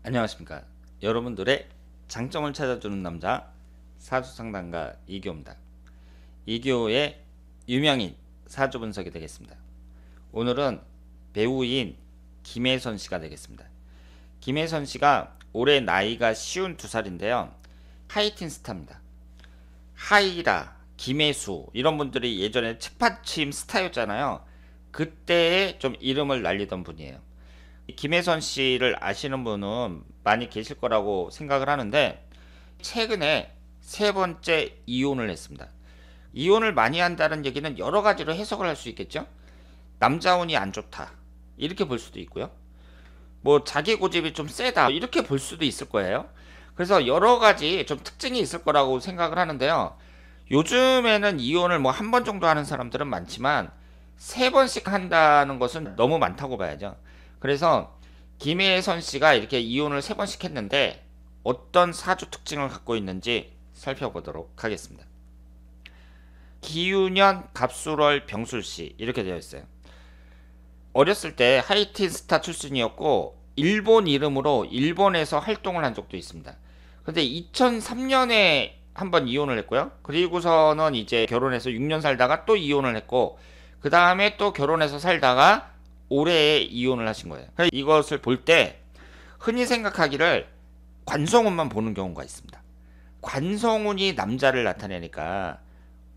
안녕하십니까. 여러분들의 장점을 찾아주는 남자 사주상담가 이교입니다. 이교의 유명인 사주 분석이 되겠습니다. 오늘은 배우인 김혜선 씨가 되겠습니다. 김혜선 씨가 올해 나이가 52살인데요. 하이틴 스타입니다. 하이라, 김혜수 이런 분들이 예전에 책받침 스타였잖아요. 그때에 좀 이름을 날리던 분이에요. 김혜선 씨를 아시는 분은 많이 계실 거라고 생각을 하는데 최근에 세 번째 이혼을 했습니다. 이혼을 많이 한다는 얘기는 여러 가지로 해석을 할 수 있겠죠. 남자 운이 안 좋다 이렇게 볼 수도 있고요. 뭐 자기 고집이 좀 세다 이렇게 볼 수도 있을 거예요. 그래서 여러 가지 좀 특징이 있을 거라고 생각을 하는데요. 요즘에는 이혼을 뭐 한 번 정도 하는 사람들은 많지만 세 번씩 한다는 것은 너무 많다고 봐야죠. 그래서 김혜선 씨가 이렇게 이혼을 세 번씩 했는데 어떤 사주 특징을 갖고 있는지 살펴보도록 하겠습니다. 기유년 갑술월 병술씨 이렇게 되어 있어요. 어렸을 때 하이틴 스타 출신이었고 일본 이름으로 일본에서 활동을 한 적도 있습니다. 근데 2003년에 한번 이혼을 했고요. 그리고서는 이제 결혼해서 6년 살다가 또 이혼을 했고 그 다음에 또 결혼해서 살다가 올해 이혼을 하신 거예요. 이것을 볼 때 흔히 생각하기를 관성운만 보는 경우가 있습니다. 관성운이 남자를 나타내니까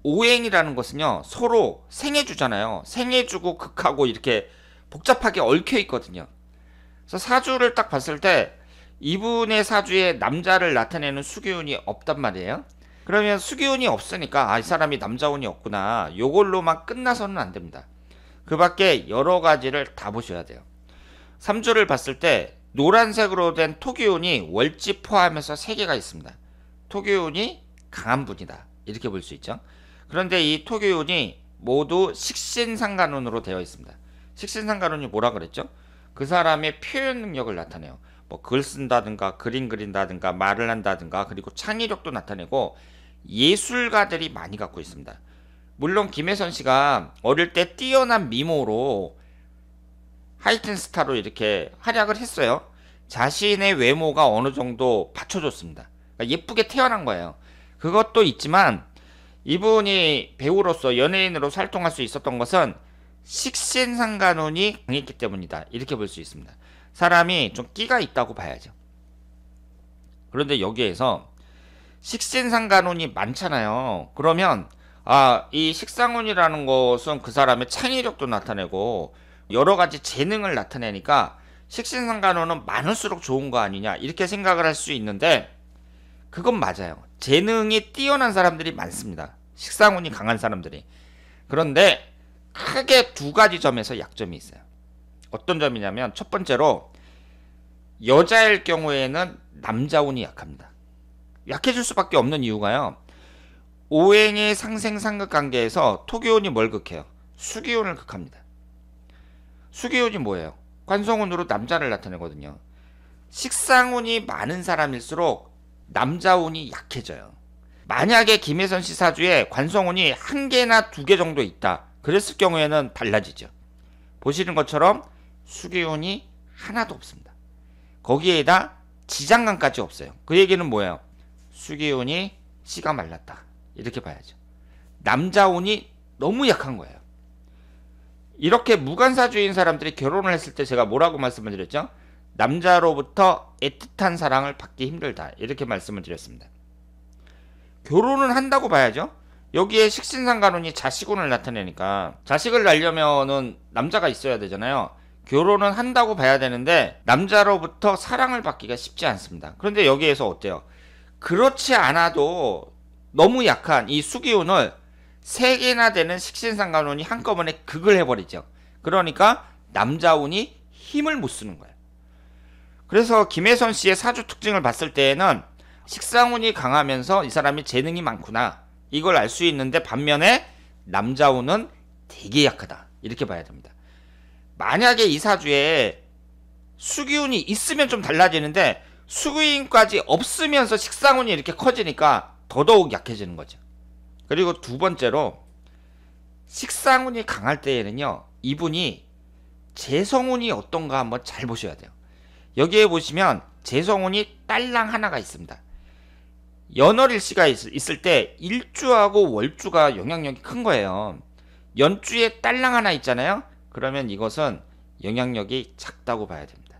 오행이라는 것은요 서로 생해주잖아요. 생해주고 극하고 이렇게 복잡하게 얽혀 있거든요. 그래서 사주를 딱 봤을 때 이분의 사주에 남자를 나타내는 수기운이 없단 말이에요. 그러면 수기운이 없으니까 이 사람이 남자운이 없구나 요걸로만 끝나서는 안 됩니다. 그 밖에 여러 가지를 다 보셔야 돼요. 3주를 봤을 때 노란색으로 된 토기운이 월지 포함해서 3개가 있습니다. 토기운이 강한 분이다 이렇게 볼 수 있죠. 그런데 이 토기운이 모두 식신상간운으로 되어 있습니다. 식신상간운이 뭐라 그랬죠? 그 사람의 표현 능력을 나타내요. 뭐 글 쓴다든가 그림 그린다든가 말을 한다든가 그리고 창의력도 나타내고 예술가들이 많이 갖고 있습니다. 물론 김혜선 씨가 어릴 때 뛰어난 미모로 하이틴 스타로 이렇게 활약을 했어요. 자신의 외모가 어느 정도 받쳐줬습니다. 그러니까 예쁘게 태어난 거예요. 그것도 있지만 이분이 배우로서 연예인으로 활동할 수 있었던 것은 식신상간운이 강했기 때문이다 이렇게 볼 수 있습니다. 사람이 좀 끼가 있다고 봐야죠. 그런데 여기에서 식신상간운이 많잖아요. 그러면 이 식상운이라는 것은 그 사람의 창의력도 나타내고 여러 가지 재능을 나타내니까 식신상간운은 많을수록 좋은 거 아니냐 이렇게 생각을 할 수 있는데 그건 맞아요. 재능이 뛰어난 사람들이 많습니다. 식상운이 강한 사람들이. 그런데 크게 두 가지 점에서 약점이 있어요. 어떤 점이냐면 첫 번째로 여자일 경우에는 남자운이 약합니다. 약해질 수밖에 없는 이유가요. 오행의 상생상극 관계에서 토기운이 뭘 극해요? 수기운을 극합니다. 수기운이 뭐예요? 관성운으로 남자를 나타내거든요. 식상운이 많은 사람일수록 남자운이 약해져요. 만약에 김혜선 씨 사주에 관성운이 한 개나 두 개 정도 있다. 그랬을 경우에는 달라지죠. 보시는 것처럼 수기운이 하나도 없습니다. 거기에다 지장간까지 없어요. 그 얘기는 뭐예요? 수기운이 씨가 말랐다. 이렇게 봐야죠. 남자운이 너무 약한 거예요. 이렇게 무관사주의인 사람들이 결혼을 했을 때 제가 뭐라고 말씀을 드렸죠? 남자로부터 애틋한 사랑을 받기 힘들다. 이렇게 말씀을 드렸습니다. 결혼은 한다고 봐야죠. 여기에 식신상간운이 자식운을 나타내니까 자식을 낳으려면은 남자가 있어야 되잖아요. 결혼은 한다고 봐야 되는데 남자로부터 사랑을 받기가 쉽지 않습니다. 그런데 여기에서 어때요? 그렇지 않아도 너무 약한 이 수기운을 3개나 되는 식신상간운이 한꺼번에 극을 해버리죠. 그러니까 남자운이 힘을 못 쓰는 거예요. 그래서 김혜선 씨의 사주 특징을 봤을 때에는 식상운이 강하면서 이 사람이 재능이 많구나 이걸 알 수 있는데 반면에 남자운은 되게 약하다 이렇게 봐야 됩니다. 만약에 이 사주에 수기운이 있으면 좀 달라지는데 수기운까지 없으면서 식상운이 이렇게 커지니까 더더욱 약해지는 거죠. 그리고 두 번째로 식상운이 강할 때에는요 이분이 재성운이 어떤가 한번 잘 보셔야 돼요. 여기에 보시면 재성운이 딸랑 하나가 있습니다. 연월일시가 있을 때 일주하고 월주가 영향력이 큰 거예요. 연주에 딸랑 하나 있잖아요. 그러면 이것은 영향력이 작다고 봐야 됩니다.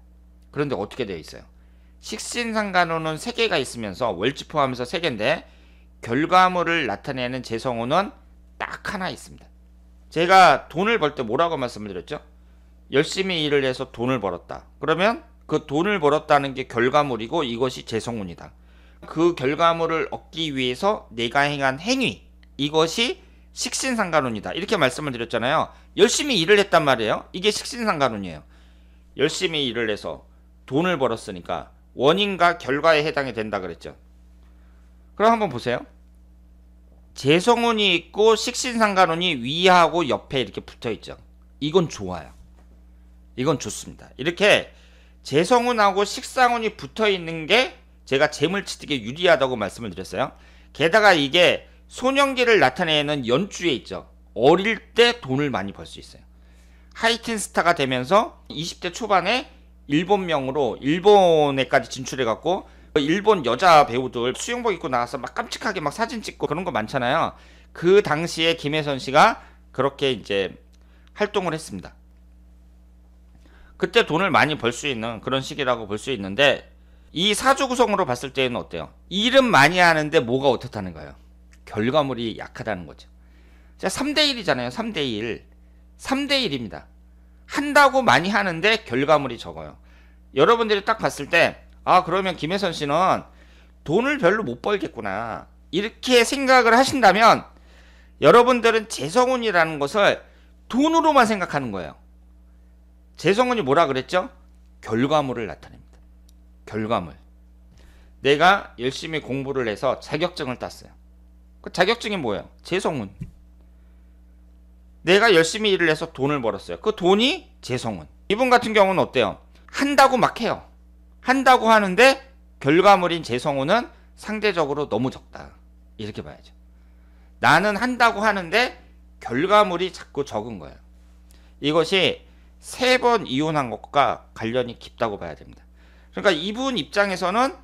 그런데 어떻게 되어 있어요? 식신상간호는 3개가 있으면서 월지 포함해서 3개인데 결과물을 나타내는 재성운은 딱 하나 있습니다. 제가 돈을 벌 때 뭐라고 말씀을 드렸죠? 열심히 일을 해서 돈을 벌었다. 그러면 그 돈을 벌었다는 게 결과물이고 이것이 재성운이다. 그 결과물을 얻기 위해서 내가 행한 행위, 이것이 식신상간운이다. 이렇게 말씀을 드렸잖아요. 열심히 일을 했단 말이에요. 이게 식신상간운이에요. 열심히 일을 해서 돈을 벌었으니까 원인과 결과에 해당이 된다 그랬죠. 그럼 한번 보세요. 재성운이 있고 식신상간운이 위하고 옆에 이렇게 붙어있죠. 이건 좋아요. 이건 좋습니다. 이렇게 재성운하고 식상운이 붙어있는 게 제가 재물취득에 유리하다고 말씀을 드렸어요. 게다가 이게 소년기를 나타내는 연주에 있죠. 어릴 때 돈을 많이 벌 수 있어요. 하이틴 스타가 되면서 20대 초반에 일본명으로 일본에까지 진출해갖고 일본 여자 배우들 수영복 입고 나와서 막 깜찍하게 막 사진 찍고 그런 거 많잖아요. 그 당시에 김혜선 씨가 그렇게 이제 활동을 했습니다. 그때 돈을 많이 벌 수 있는 그런 시기라고 볼 수 있는데 이 사주 구성으로 봤을 때는 어때요? 일은 많이 하는데 뭐가 어떻다는 거예요? 결과물이 약하다는 거죠. 자, 3대1이잖아요. 3대1. 3대1입니다. 한다고 많이 하는데 결과물이 적어요. 여러분들이 딱 봤을 때 아, 그러면 김혜선 씨는 돈을 별로 못 벌겠구나. 이렇게 생각을 하신다면 여러분들은 재성운이라는 것을 돈으로만 생각하는 거예요. 재성운이 뭐라 그랬죠? 결과물을 나타냅니다. 결과물. 내가 열심히 공부를 해서 자격증을 땄어요. 그 자격증이 뭐예요? 재성운. 내가 열심히 일을 해서 돈을 벌었어요. 그 돈이 재성운. 이분 같은 경우는 어때요? 한다고 막 해요. 한다고 하는데 결과물인 재성운은 상대적으로 너무 적다. 이렇게 봐야죠. 나는 한다고 하는데 결과물이 자꾸 적은 거예요. 이것이 3번 이혼한 것과 관련이 깊다고 봐야 됩니다. 그러니까 이분 입장에서는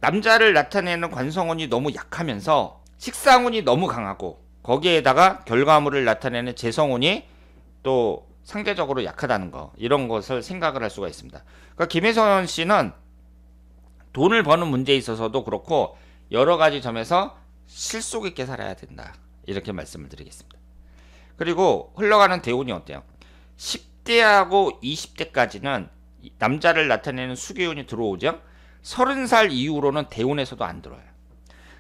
남자를 나타내는 관성운이 너무 약하면서 식상운이 너무 강하고 거기에다가 결과물을 나타내는 재성운이 또 상대적으로 약하다는 거, 이런 것을 생각을 할 수가 있습니다. 그러니까 김혜선 씨는 돈을 버는 문제에 있어서도 그렇고 여러 가지 점에서 실속 있게 살아야 된다. 이렇게 말씀을 드리겠습니다. 그리고 흘러가는 대운이 어때요? 10대하고 20대까지는 남자를 나타내는 수기운이 들어오죠. 30살 이후로는 대운에서도 안 들어와요.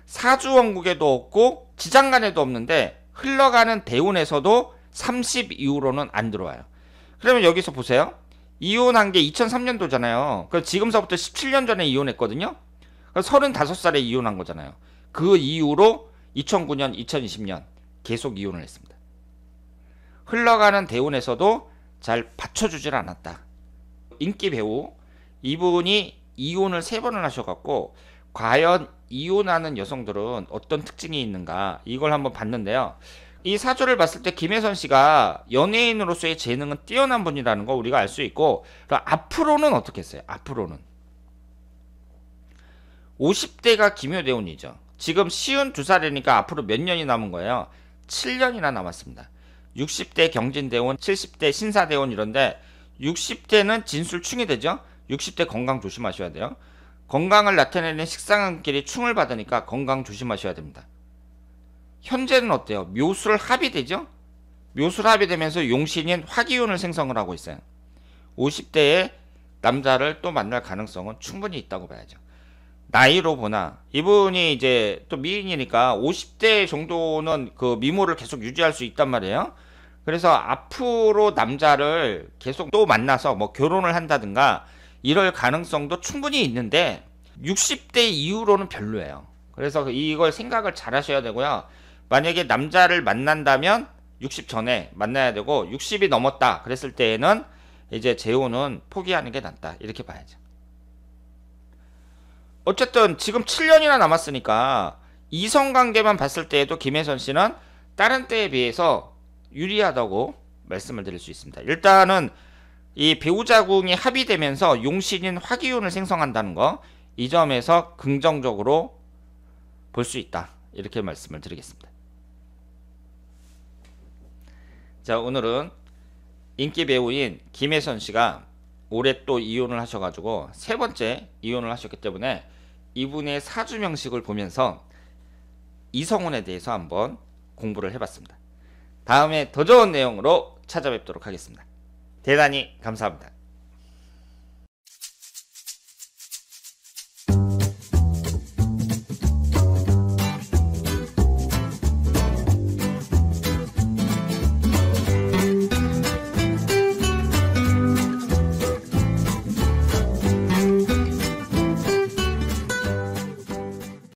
사주원국에도 없고 지장간에도 없는데 흘러가는 대운에서도 30 이후로는 안 들어와요. 그러면 여기서 보세요. 이혼한 게 2003년도잖아요. 그럼 지금서부터 17년 전에 이혼했거든요. 35살에 이혼한 거잖아요. 그 이후로 2009년, 2020년 계속 이혼을 했습니다. 흘러가는 대운에서도 잘 받쳐주질 않았다. 인기 배우 이분이 이혼을 3번을 하셔갖고 과연 이혼하는 여성들은 어떤 특징이 있는가, 이걸 한번 봤는데요. 이 사주를 봤을 때 김혜선 씨가 연예인으로서의 재능은 뛰어난 분이라는 거 우리가 알 수 있고, 앞으로는 어떻게 했어요? 앞으로는 50대가 기묘대운이죠. 지금 52살이니까 앞으로 몇 년이 남은 거예요? 7년이나 남았습니다. 60대 경진대운, 70대 신사대운 이런데 60대는 진술충이 되죠. 60대 건강 조심하셔야 돼요. 건강을 나타내는 식상한끼리 충을 받으니까 건강 조심하셔야 됩니다. 현재는 어때요? 묘술 합이 되죠? 묘술 합이 되면서 용신인 화기운을 생성을 하고 있어요. 50대에 남자를 또 만날 가능성은 충분히 있다고 봐야죠. 나이로 보나 이분이 이제 또 미인이니까 50대 정도는 그 미모를 계속 유지할 수 있단 말이에요. 그래서 앞으로 남자를 계속 또 만나서 뭐 결혼을 한다든가 이럴 가능성도 충분히 있는데 60대 이후로는 별로예요. 그래서 이걸 생각을 잘 하셔야 되고요. 만약에 남자를 만난다면 60 전에 만나야 되고 60이 넘었다 그랬을 때에는 이제 재혼은 포기하는 게 낫다, 이렇게 봐야죠. 어쨌든 지금 7년이나 남았으니까 이성관계만 봤을 때에도 김혜선 씨는 다른 때에 비해서 유리하다고 말씀을 드릴 수 있습니다. 일단은 이 배우자궁이 합의되면서 용신인 화기운을 생성한다는 거, 이 점에서 긍정적으로 볼 수 있다. 이렇게 말씀을 드리겠습니다. 자, 오늘은 인기 배우인 김혜선 씨가 올해 또 이혼을 하셔가지고 세 번째 이혼을 하셨기 때문에 이분의 사주 명식을 보면서 이성운에 대해서 한번 공부를 해봤습니다. 다음에 더 좋은 내용으로 찾아뵙도록 하겠습니다. 대단히 감사합니다.